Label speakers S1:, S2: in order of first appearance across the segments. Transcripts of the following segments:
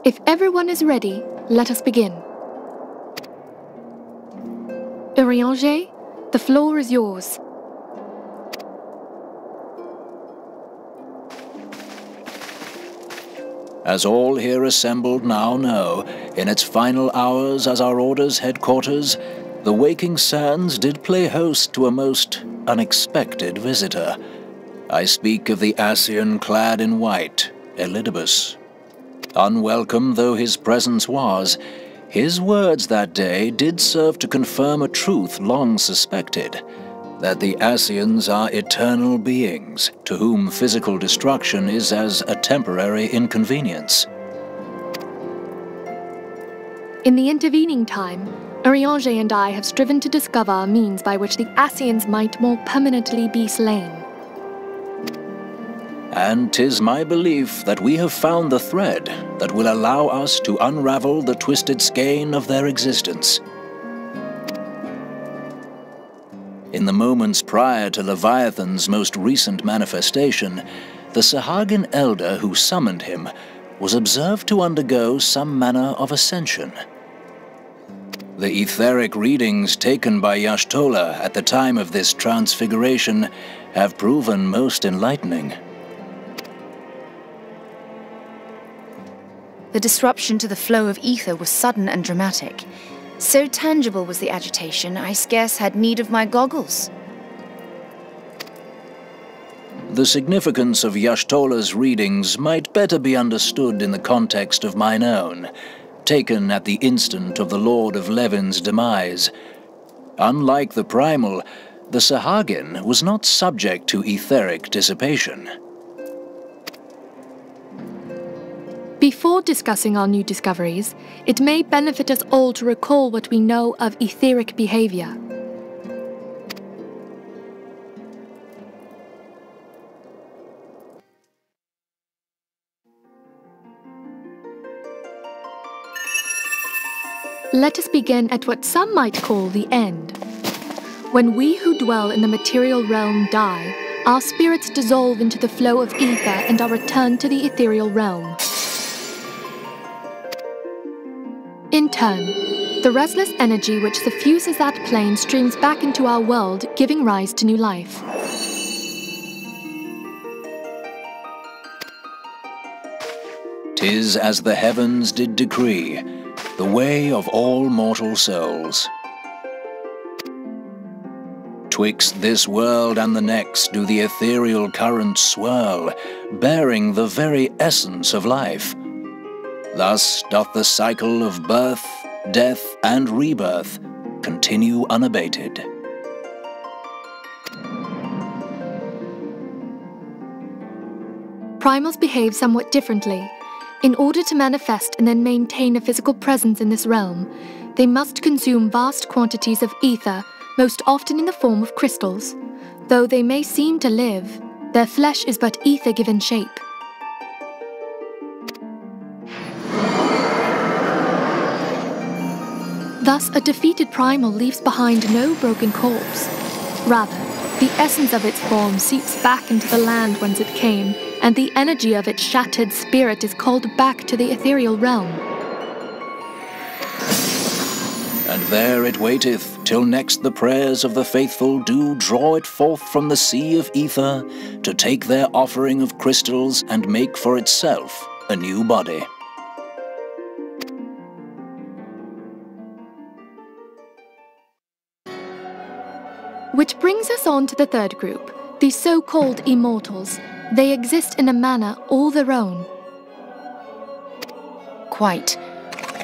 S1: If everyone is ready, let us begin. Urianger, the floor is yours.
S2: As all here assembled now know, in its final hours as our Order's headquarters, the waking sands did play host to a most unexpected visitor. I speak of the Ascian clad in white, Elidibus. Unwelcome though his presence was, his words that day did serve to confirm a truth long suspected, that the Ascians are eternal beings, to whom physical destruction is as a temporary inconvenience.
S1: In the intervening time, Urianger and I have striven to discover a means by which the Ascians might more permanently be slain.
S2: And 'tis my belief that we have found the thread that will allow us to unravel the twisted skein of their existence. In the moments prior to Leviathan's most recent manifestation, the Sahagin elder who summoned him was observed to undergo some manner of ascension. The etheric readings taken by Y'shtola at the time of this transfiguration have proven most enlightening.
S3: The disruption to the flow of ether was sudden and dramatic. So tangible was the agitation, I scarce had need of my goggles.
S2: The significance of Y'shtola's readings might better be understood in the context of mine own, taken at the instant of the Lord of Levin's demise. Unlike the primal, the Sahagin was not subject to etheric dissipation.
S1: Before discussing our new discoveries, it may benefit us all to recall what we know of etheric behavior. Let us begin at what some might call the end. When we who dwell in the material realm die, our spirits dissolve into the flow of ether and are returned to the ethereal realm. In turn, the restless energy which suffuses that plane streams back into our world, giving rise to new life.
S2: "'Tis as the heavens did decree, the way of all mortal souls. Twixt this world and the next do the ethereal currents swirl, bearing the very essence of life. Thus doth the cycle of birth, death, and rebirth continue unabated."
S1: Primals behave somewhat differently. In order to manifest and then maintain a physical presence in this realm, they must consume vast quantities of ether, most often in the form of crystals. Though they may seem to live, their flesh is but ether given shape. Thus, a defeated primal leaves behind no broken corpse. Rather, the essence of its form seeps back into the land whence it came, and the energy of its shattered spirit is called back to the ethereal realm.
S2: And there it waiteth, till next the prayers of the faithful do draw it forth from the sea of ether, to take their offering of crystals and make for itself a new body.
S1: Which brings us on to the third group, the so-called immortals. They exist in a manner all their own.
S3: Quite.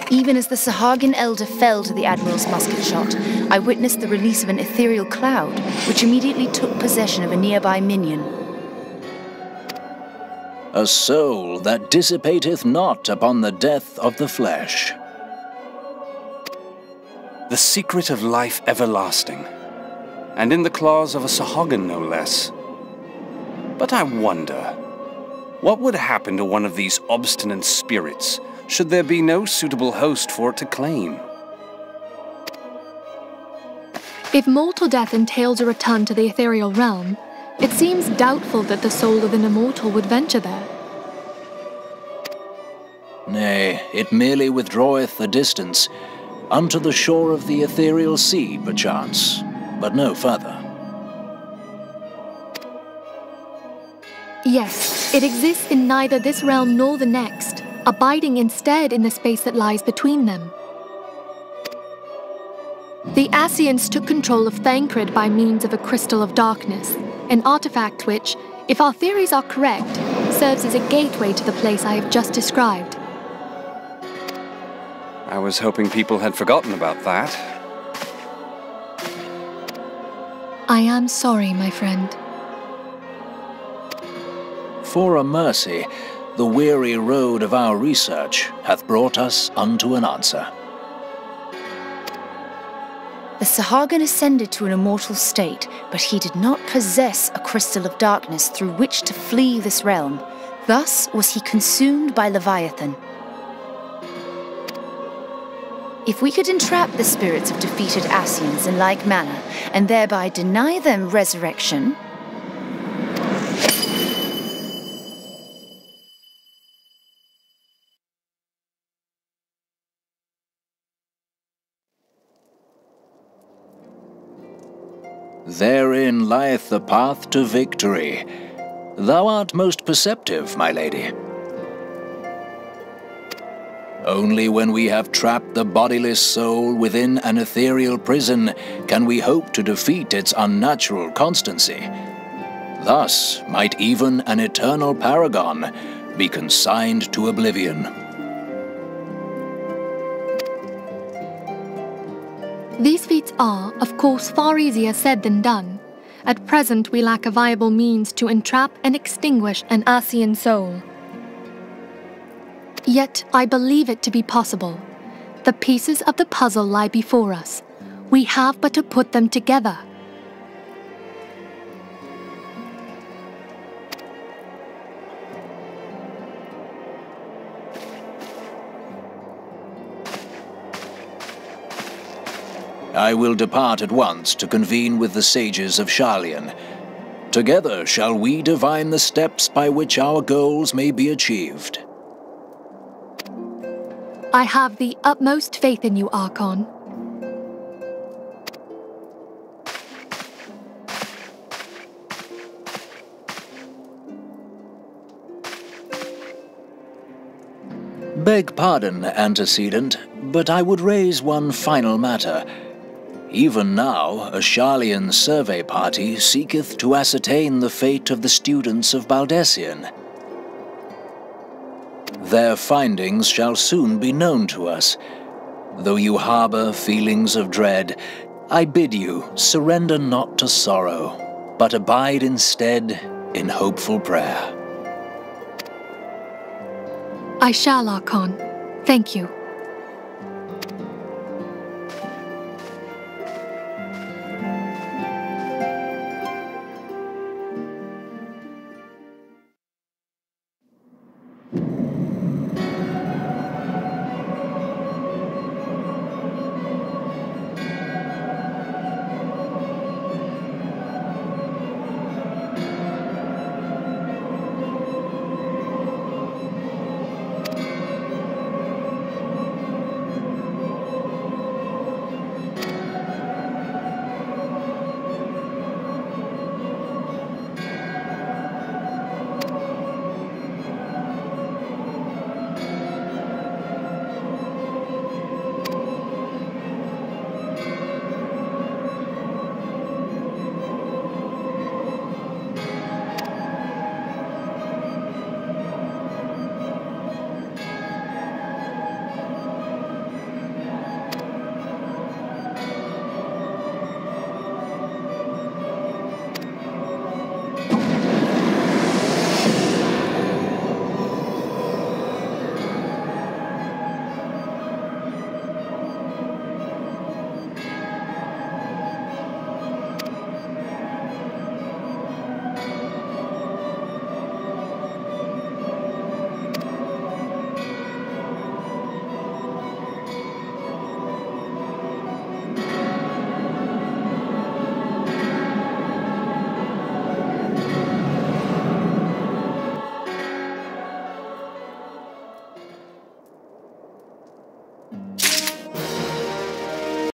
S3: Even as the Sahagin elder fell to the Admiral's musket shot, I witnessed the release of an ethereal cloud, which immediately took possession of a nearby minion.
S2: A soul that dissipateth not upon the death of the flesh.
S4: The secret of life everlasting, and in the claws of a Sahagin no less. But I wonder, what would happen to one of these obstinate spirits should there be no suitable host for it to claim?
S1: If mortal death entails a return to the ethereal realm, it seems doubtful that the soul of an immortal would venture there.
S2: Nay, it merely withdraweth a distance, unto the shore of the ethereal sea, perchance, but no further.
S1: Yes, it exists in neither this realm nor the next, abiding instead in the space that lies between them. The Ascians took control of Thancred by means of a crystal of darkness, an artifact which, if our theories are correct, serves as a gateway to the place I have just described.
S4: I was hoping people had forgotten about that.
S1: I am sorry, my friend.
S2: For a mercy, the weary road of our research hath brought us unto an answer.
S3: The Sahagin ascended to an immortal state, but he did not possess a crystal of darkness through which to flee this realm. Thus was he consumed by Leviathan. If we could entrap the spirits of defeated Ascians in like manner, and thereby deny them resurrection,
S2: Therein lieth the path to victory. Thou art most perceptive, my lady. Only when we have trapped the bodiless soul within an ethereal prison can we hope to defeat its unnatural constancy. Thus might even an eternal paragon be consigned to oblivion.
S1: These feats are, of course, far easier said than done. At present, we lack a viable means to entrap and extinguish an Ascian soul. Yet, I believe it to be possible. The pieces of the puzzle lie before us. We have but to put them together.
S2: I will depart at once to convene with the sages of Sharlayan. Together shall we divine the steps by which our goals may be achieved.
S1: I have the utmost faith in you, Archon.
S2: Beg pardon, antecedent, but I would raise one final matter. Even now, a Sharlayan survey party seeketh to ascertain the fate of the students of Baldessian. Their findings shall soon be known to us. Though you harbor feelings of dread, I bid you surrender not to sorrow, but abide instead in hopeful prayer.
S1: I shall, Archon. Thank you.